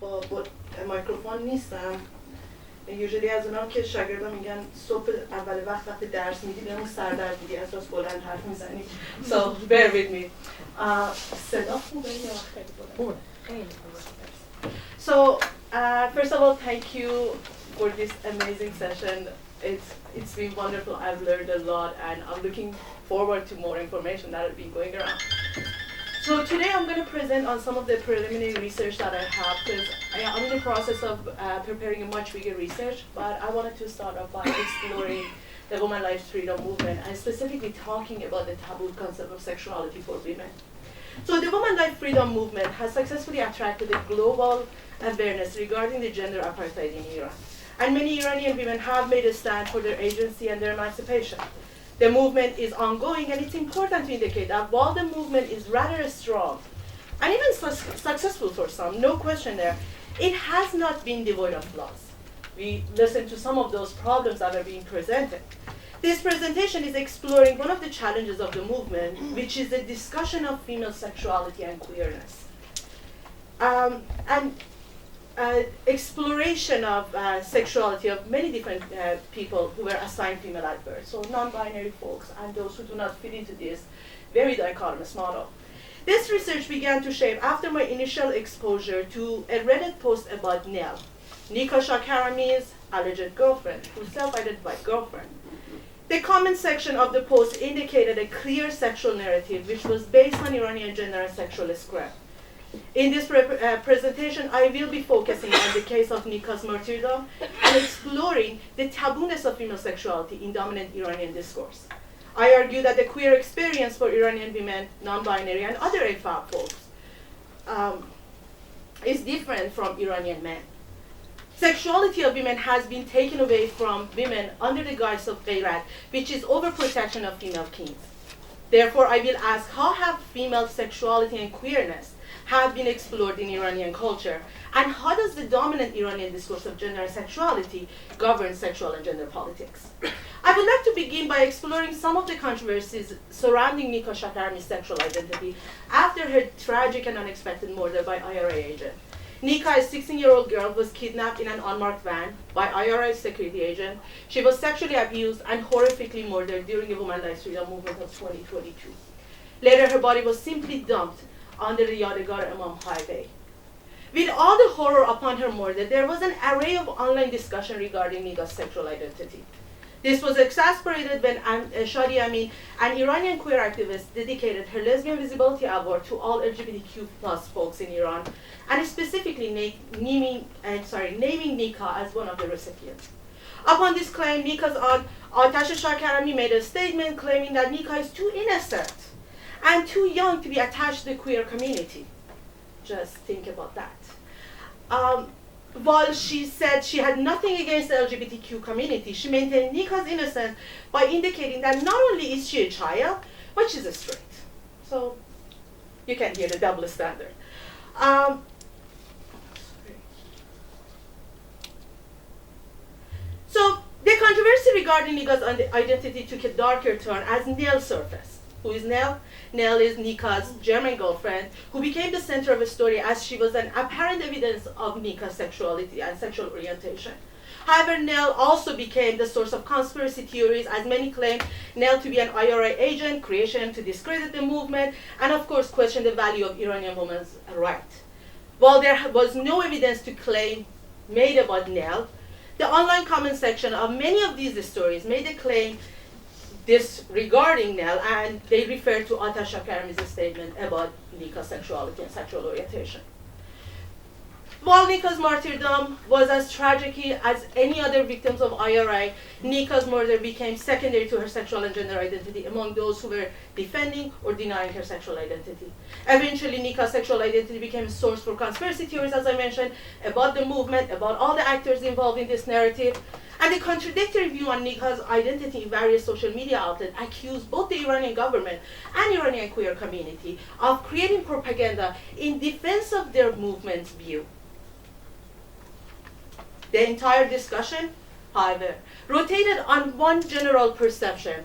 با مایکروفون نیستم. یوجولی از اونام که شاگردا میگن صبح اول وقتی درس میدی بهمون سردرد میدی از راست بلند حرف میزنی. So bear with me. صدا خوبه یا خیلی بلند؟ So first of all, thank you for this amazing session. It's been wonderful. I've learned a lot, and I'm looking forward to more information that will be going around. So today I'm going to present on some of the preliminary research that I have, because I'm in the process of preparing a much bigger research, but I wanted to start off by exploring the women's life freedom movement, and specifically talking about the taboo concept of sexuality for women. So the women's life freedom movement has successfully attracted a global awareness regarding the gender apartheid in Iran. And many Iranian women have made a stand for their agency and their emancipation. The movement is ongoing, and it's important to indicate that while the movement is rather strong, and even successful for some, no question there, it has not been devoid of flaws. We listened to some of those problems that are being presented. This presentation is exploring one of the challenges of the movement, which is the discussion of female sexuality and queerness. Exploration of sexuality of many different people who were assigned female at birth, so non-binary folks and those who do not fit into this very dichotomous model. This research began to shape after my initial exposure to a Reddit post about Nell, Nika Shakarami's alleged girlfriend, who self-identified girlfriend. The comment section of the post indicated a clear sexual narrative which was based on Iranian gender and sexual script. In this presentation, I will be focusing on the case of Nika's martyrdom and exploring the tabooness of female sexuality in dominant Iranian discourse. I argue that the queer experience for Iranian women, non-binary, and other AFAB folks is different from Iranian men. Sexuality of women has been taken away from women under the guise of ghayrat, which is overprotection of female kings. Therefore, I will ask, how have female sexuality and queerness have been explored in Iranian culture, and how does the dominant Iranian discourse of gender and sexuality govern sexual and gender politics? I would like to begin by exploring some of the controversies surrounding Nika Shakarami's sexual identity after her tragic and unexpected murder by IRA agent. Nika, a 16-year-old girl, was kidnapped in an unmarked van by IRA security agent. She was sexually abused and horrifically murdered during the Women's Life Freedom movement of 2022. Later, her body was simply dumped under the Yadigar Imam Highway. With all the horror upon her murder, there was an array of online discussion regarding Nika's sexual identity. This was exacerbated when Shadi Amin, an Iranian queer activist, dedicated her Lesbian Visibility Award to all LGBTQ plus folks in Iran, and specifically naming Nika as one of the recipients. Upon this claim, Nika's aunt, Atash Shakarami, made a statement claiming that Nika is too innocent and too young to be attached to the queer community. Just think about that. While she said she had nothing against the LGBTQ community, she maintained Nika's innocence by indicating that not only is she a child, but she's a straight. So you can hear the double standard. So the controversy regarding Nika's identity took a darker turn as Nell surfaced. Who is Nell? Nell is Nika's German girlfriend, who became the center of a story as she was an apparent evidence of Nika's sexuality and sexual orientation. However, Nell also became the source of conspiracy theories, as many claim Nell to be an IRA agent, creation to discredit the movement, and of course question the value of Iranian women's rights. While there was no evidence to claim made about Nell, the online comment section of many of these stories made a claim disregarding Nell, and they refer to Atash Shakarami's statement about Nika's sexuality and sexual orientation. While Nika's martyrdom was as tragic as any other victims of IRA, Nika's murder became secondary to her sexual and gender identity among those who were defending or denying her sexual identity. Eventually, Nika's sexual identity became a source for conspiracy theories, as I mentioned, about the movement, about all the actors involved in this narrative. And the contradictory view on Nika's identity in various social media outlets accused both the Iranian government and Iranian queer community of creating propaganda in defense of their movement's view. The entire discussion, however, rotated on one general perception,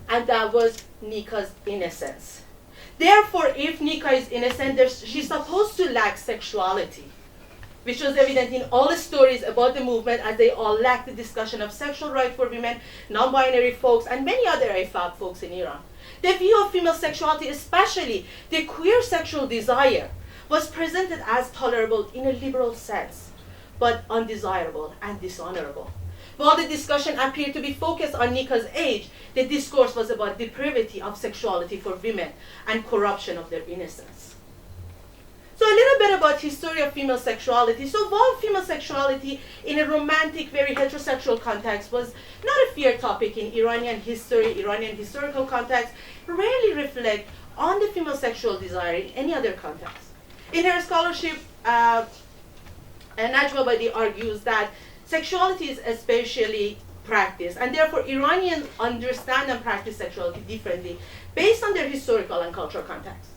and that was Nika's innocence. Therefore, if Nika is innocent, she's supposed to lack sexuality, which was evident in all the stories about the movement, as they all lacked the discussion of sexual rights for women, non-binary folks, and many other AFAB folks in Iran. The view of female sexuality, especially the queer sexual desire, was presented as tolerable in a liberal sense, but undesirable and dishonorable. While the discussion appeared to be focused on Nika's age, the discourse was about depravity of sexuality for women and corruption of their innocence. So a little bit about history of female sexuality. So while female sexuality in a romantic, very heterosexual context was not a feared topic in Iranian history, Iranian historical context, rarely reflect on the female sexual desire in any other context. In her scholarship, Najma Badi argues that sexuality is especially practiced, and therefore Iranians understand and practice sexuality differently based on their historical and cultural context.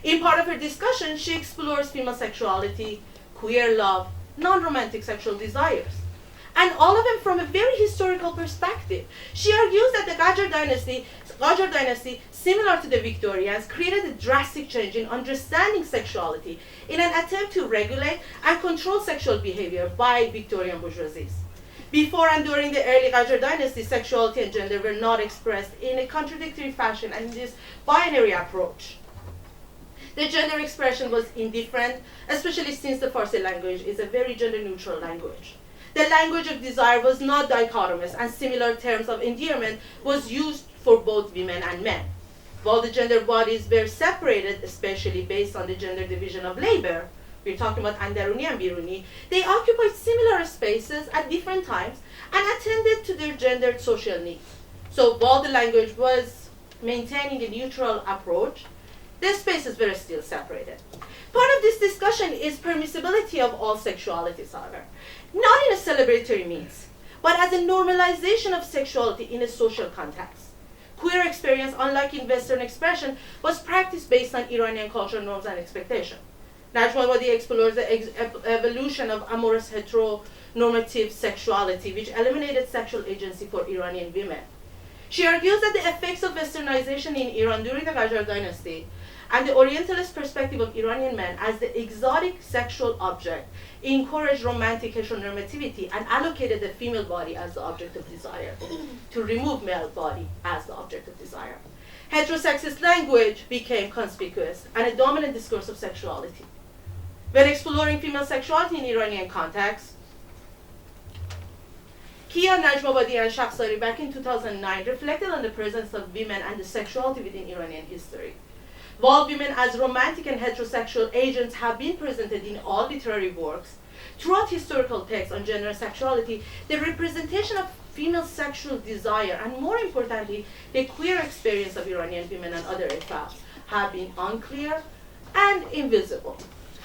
In part of her discussion, she explores female sexuality, queer love, non-romantic sexual desires, and all of them from a very historical perspective. She argues that the Qajar dynasty, similar to the Victorians, created a drastic change in understanding sexuality in an attempt to regulate and control sexual behavior by Victorian bourgeoisies. Before and during the early Qajar dynasty, sexuality and gender were not expressed in a contradictory fashion and in this binary approach. The gender expression was indifferent, especially since the Farsi language is a very gender-neutral language. The language of desire was not dichotomous, and similar terms of endearment was used for both women and men. While the gender bodies were separated, especially based on the gender division of labor, we're talking about Andaruni and Biruni, they occupied similar spaces at different times and attended to their gendered social needs. So while the language was maintaining a neutral approach, the spaces were still separated. Part of this discussion is permissibility of all sexualities, however, not in a celebratory means, but as a normalization of sexuality in a social context. Queer experience, unlike in Western expression, was practiced based on Iranian cultural norms and expectation. Najma Badi explores the evolution of amorous heteronormative sexuality, which eliminated sexual agency for Iranian women. She argues that the effects of westernization in Iran during the Qajar dynasty and the Orientalist perspective of Iranian men as the exotic sexual object encouraged romantic heteronormativity and allocated the female body as the object of desire, to remove male body as the object of desire. Heterosexist language became conspicuous and a dominant discourse of sexuality. When exploring female sexuality in Iranian context, Kia, Najma Badi, and Shakhsari back in 2009 reflected on the presence of women and the sexuality within Iranian history. While women as romantic and heterosexual agents have been presented in all literary works, throughout historical texts on gender and sexuality, the representation of female sexual desire, and more importantly, the queer experience of Iranian women and other AFABs, have been unclear and invisible.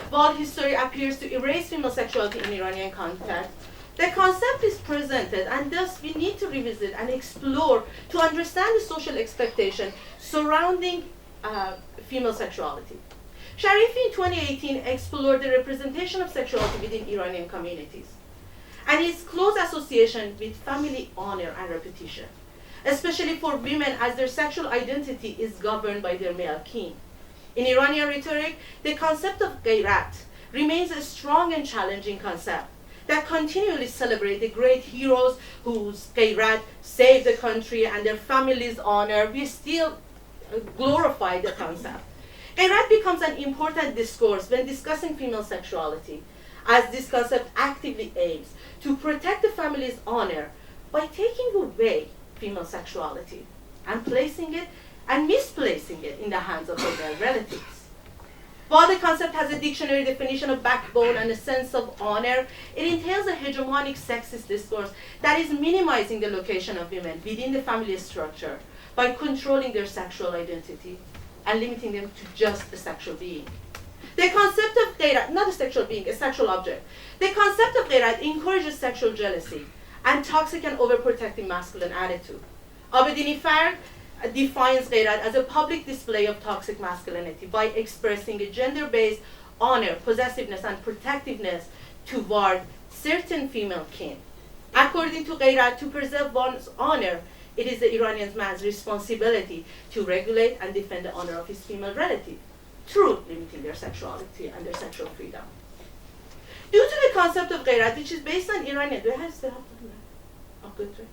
While history appears to erase female sexuality in Iranian context, the concept is presented, and thus we need to revisit and explore to understand the social expectation surrounding female sexuality. Sharifi in 2018 explored the representation of sexuality within Iranian communities and its close association with family honor and reputation, especially for women as their sexual identity is governed by their male kin. In Iranian rhetoric, the concept of gayrat remains a strong and challenging concept that continually celebrate the great heroes whose gayrat saved the country and their family's honor. We still glorify the concept. Gayrat becomes an important discourse when discussing female sexuality, as this concept actively aims to protect the family's honor by taking away female sexuality and placing it and misplacing it in the hands of her male relatives. While the concept has a dictionary definition of backbone and a sense of honor, it entails a hegemonic sexist discourse that is minimizing the location of women within the family structure by controlling their sexual identity and limiting them to just a sexual being. The concept of gayrat, not a sexual being, a sexual object. The concept of gayrat encourages sexual jealousy and toxic and overprotective masculine attitude. Abedini Farg defines gayrat as a public display of toxic masculinity by expressing a gender-based honor, possessiveness, and protectiveness toward certain female kin. According to gayrat, to preserve one's honor, it is the Iranian man's responsibility to regulate and defend the honor of his female relative through limiting their sexuality and their sexual freedom. Due to the concept of غیرت, which is based on Iranian, do I still have to do that? I'm good time.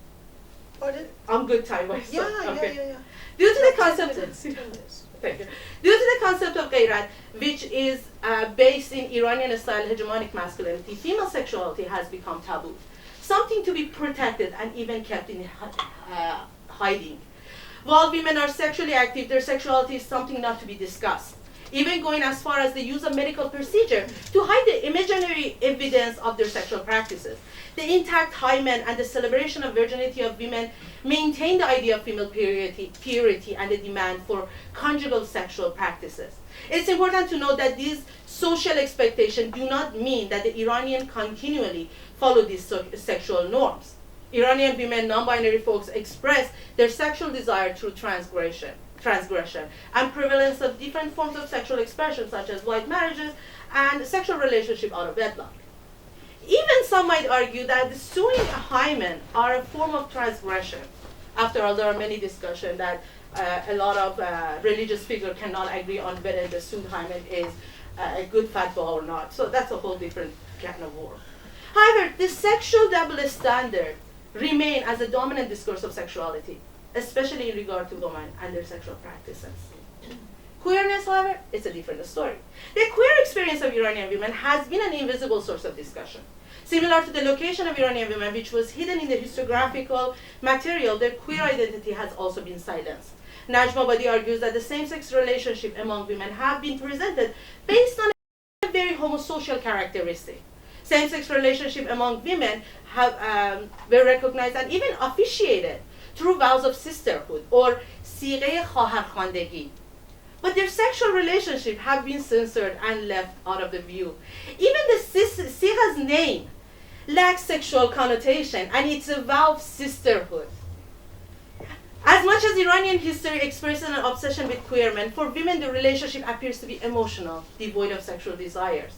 Pardon? I'm good time myself. Yeah. Due to the concept, 10 minutes. thank you. Due to the concept of غیرت, which is based in Iranian style hegemonic masculinity, female sexuality has become taboo, something to be protected and even kept in hiding. While women are sexually active, their sexuality is something not to be discussed, even going as far as the use of medical procedure to hide the imaginary evidence of their sexual practices. The intact hymen and the celebration of virginity of women maintain the idea of female purity and the demand for conjugal sexual practices. It's important to note that these social expectations do not mean that the Iranian continually follow these sexual norms. Iranian women, non-binary folks express their sexual desire through transgression, and prevalence of different forms of sexual expression, such as white marriages and sexual relationship out of wedlock. Even some might argue that the suing hymen are a form of transgression. After all, there are many discussions that a lot of religious figures cannot agree on whether the sued hymen is a good fatwa or not. So that's a whole different can of worms. However, the sexual double standard remain as a dominant discourse of sexuality, especially in regard to women and their sexual practices. Queerness, however, is a different story. The queer experience of Iranian women has been an invisible source of discussion. Similar to the location of Iranian women, which was hidden in the historiographical material, their queer identity has also been silenced. Najmabadi argues that the same-sex relationship among women have been presented based on a very homosocial characteristic. Same-sex relationship among women were recognized and even officiated through vows of sisterhood or siغه خواهرخواندگی. But their sexual relationship have been censored and left out of the view. Even the sigha's name lacks sexual connotation, and it's a vow of sisterhood. As much as Iranian history expresses an obsession with queer men, for women the relationship appears to be emotional, devoid of sexual desires.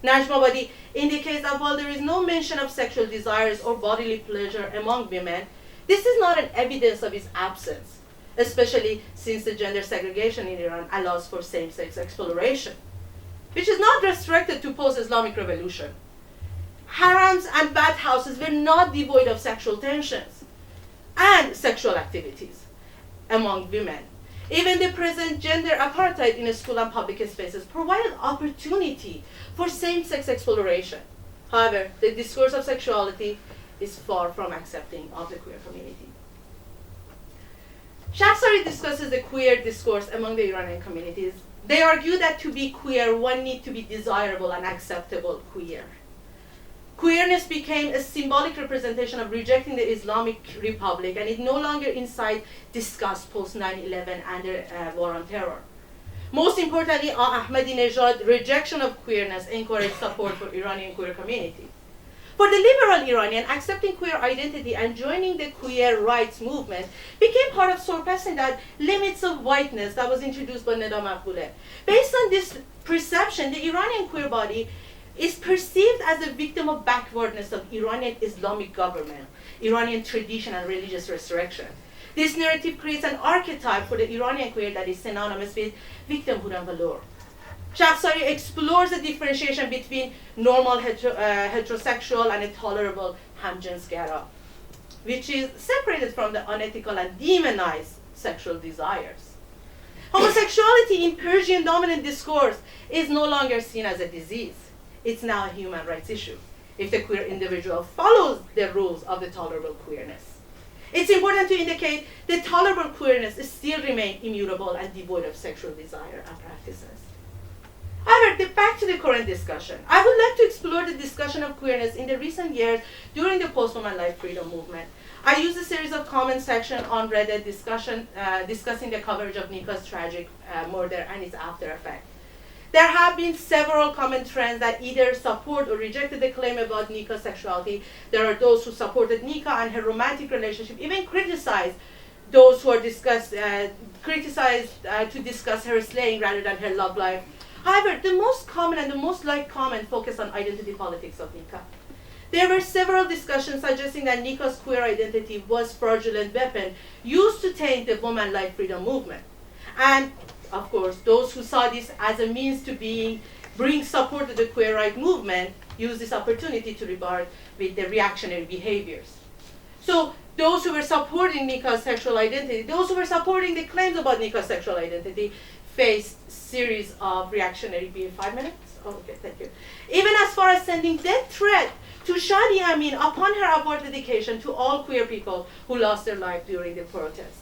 Najmabadi indicates that while there is no mention of sexual desires or bodily pleasure among women, this is not an evidence of its absence, especially since the gender segregation in Iran allows for same-sex exploration, which is not restricted to post-Islamic revolution. Harems and bathhouses were not devoid of sexual tensions and sexual activities among women. Even the present gender apartheid in school and public spaces provided opportunity for same-sex exploration. However, the discourse of sexuality is far from accepting of the queer community. Shahsari discusses the queer discourse among the Iranian communities. They argue that to be queer, one needs to be desirable and acceptable queer. Queerness became a symbolic representation of rejecting the Islamic Republic, and it no longer incites disgust post 9/11 and the war on terror. Most importantly, Ahmadinejad's rejection of queerness encouraged support for Iranian queer community. For the liberal Iranian, accepting queer identity and joining the queer rights movement became part of surpassing that limits of whiteness that was introduced by Neda Maqbooleh. Based on this perception, the Iranian queer body is perceived as a victim of backwardness of Iranian Islamic government, Iranian tradition and religious resurrection. This narrative creates an archetype for the Iranian queer that is synonymous with victimhood and valor. Shahsari explores the differentiation between normal heterosexual and a tolerable hamjinsgara, which is separated from the unethical and demonized sexual desires. Homosexuality in Persian dominant discourse is no longer seen as a disease. It's now a human rights issue if the queer individual follows the rules of the tolerable queerness. It's important to indicate that tolerable queerness still remains immutable and devoid of sexual desire and practices. However, back to the current discussion. I would like to explore the discussion of queerness in the recent years during the post-woman life freedom movement. I used a series of comment section on Reddit discussing the coverage of Nika's tragic murder and its after effect. There have been several common trends that either support or rejected the claim about Nika's sexuality. There are those who supported Nika and her romantic relationship, even criticized those who are criticized to discuss her slaying rather than her love life. However, the most common and the most liked comment focused on identity politics of Nika. There were several discussions suggesting that Nika's queer identity was a fraudulent weapon used to taint the woman life freedom movement. And of course, those who saw this as a means to bring support to the queer rights movement use this opportunity to rebut with the reactionary behaviors. So those who were supporting Nika's sexual identity, those who were supporting the claims about Nika's sexual identity, faced series of reactionary behavior. 5 minutes? Oh, okay, thank you. Even as far as sending death threat to Shadi Amin upon her award dedication to all queer people who lost their life during the protest.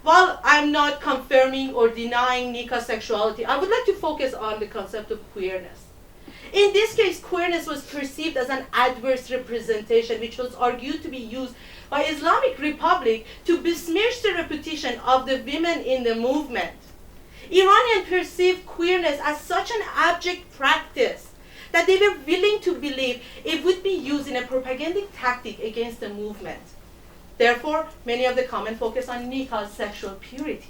While I'm not confirming or denying Nika's sexuality, I would like to focus on the concept of queerness. In this case, queerness was perceived as an adverse representation, which was argued to be used by Islamic Republic to besmirch the reputation of the women in the movement. Iranians perceived queerness as such an abject practice that they were willing to believe it would be used in a propagandic tactic against the movement. Therefore, many of the comments focus on Nika's sexual purity.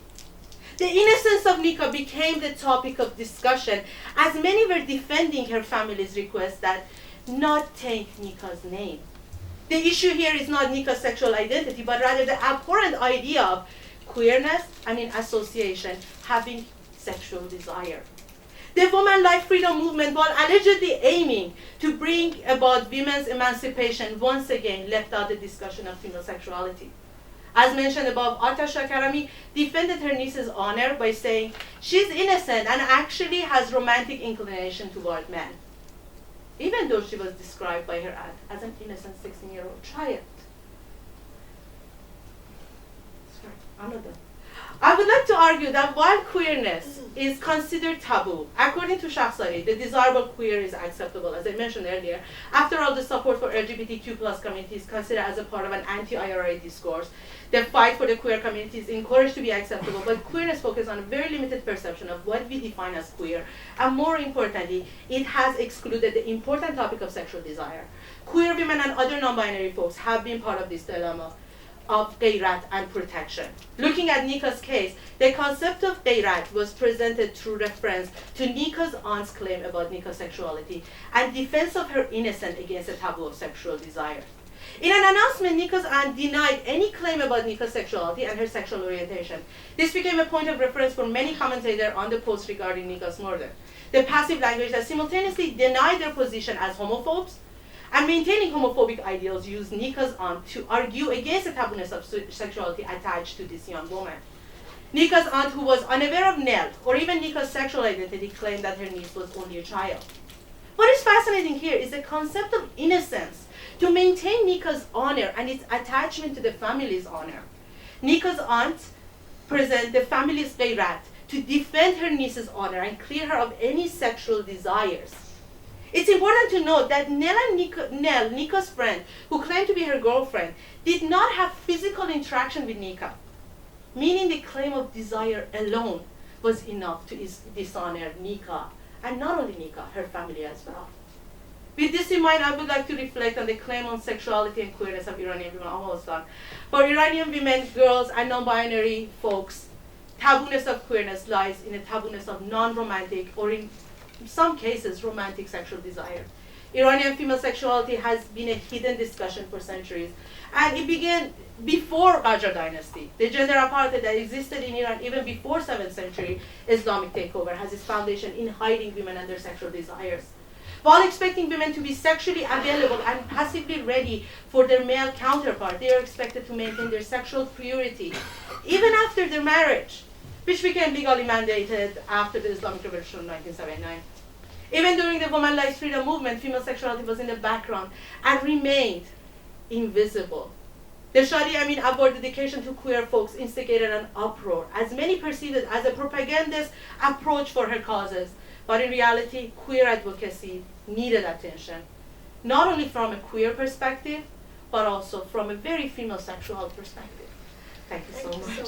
The innocence of Nika became the topic of discussion, as many were defending her family's request that not take Nika's name. The issue here is not Nika's sexual identity, but rather the abhorrent idea of queerness and in association having sexual desire. The woman life freedom movement, while allegedly aiming to bring about women's emancipation, once again left out the discussion of female sexuality. As mentioned above, Atasha Karami defended her niece's honor by saying she's innocent and actually has romantic inclination toward men, even though she was described by her aunt as an innocent 16-year-old child. Sorry, another. I would like to argue that while queerness is considered taboo, according to Sexuality, the desirable queer is acceptable. As I mentioned earlier, after all, the support for LGBTQ plus community is considered as a part of an anti-IRA discourse. The fight for the queer community is encouraged to be acceptable, but queerness focuses on a very limited perception of what we define as queer, and more importantly, it has excluded the important topic of sexual desire. Queer women and other non-binary folks have been part of this dilemma of ghayrat and protection. Looking at Nika's case, the concept of ghayrat was presented through reference to Nika's aunt's claim about Nika's sexuality and defense of her innocence against the taboo of sexual desire. In an announcement, Nika's aunt denied any claim about Nika's sexuality and her sexual orientation. This became a point of reference for many commentators on the post regarding Nika's murder. The passive language that simultaneously denied their position as homophobes and maintaining homophobic ideals used Nika's aunt to argue against the tabooness of sexuality attached to this young woman. Nika's aunt, who was unaware of Nell or even Nika's sexual identity, claimed that her niece was only a child. What is fascinating here is the concept of innocence to maintain Nika's honor and its attachment to the family's honor. Nika's aunt presents the family's ghayrat to defend her niece's honor and clear her of any sexual desires. It's important to note that Nell, Nika's friend, who claimed to be her girlfriend, did not have physical interaction with Nika, meaning the claim of desire alone was enough to dishonor Nika, and not only Nika, her family as well. With this in mind, I would like to reflect on the claim on sexuality and queerness of Iranian women. Almost done. For Iranian women, girls, and non-binary folks, tabooness of queerness lies in a tabooness of non-romantic, or in some cases, romantic sexual desire. Iranian female sexuality has been a hidden discussion for centuries, and it began before Qajar dynasty. The gender apartheid that existed in Iran even before 7th century Islamic takeover has its foundation in hiding women and their sexual desires. While expecting women to be sexually available and passively ready for their male counterpart, they are expected to maintain their sexual purity even after their marriage, which became legally mandated after the Islamic Revolution of 1979. Even during the women's life freedom movement, female sexuality was in the background and remained invisible. The Shadi Amin Award dedication to queer folks instigated an uproar, as many perceived it as a propagandist approach for her causes. But in reality, queer advocacy needed attention, not only from a queer perspective, but also from a very female sexual perspective. Thank you so much.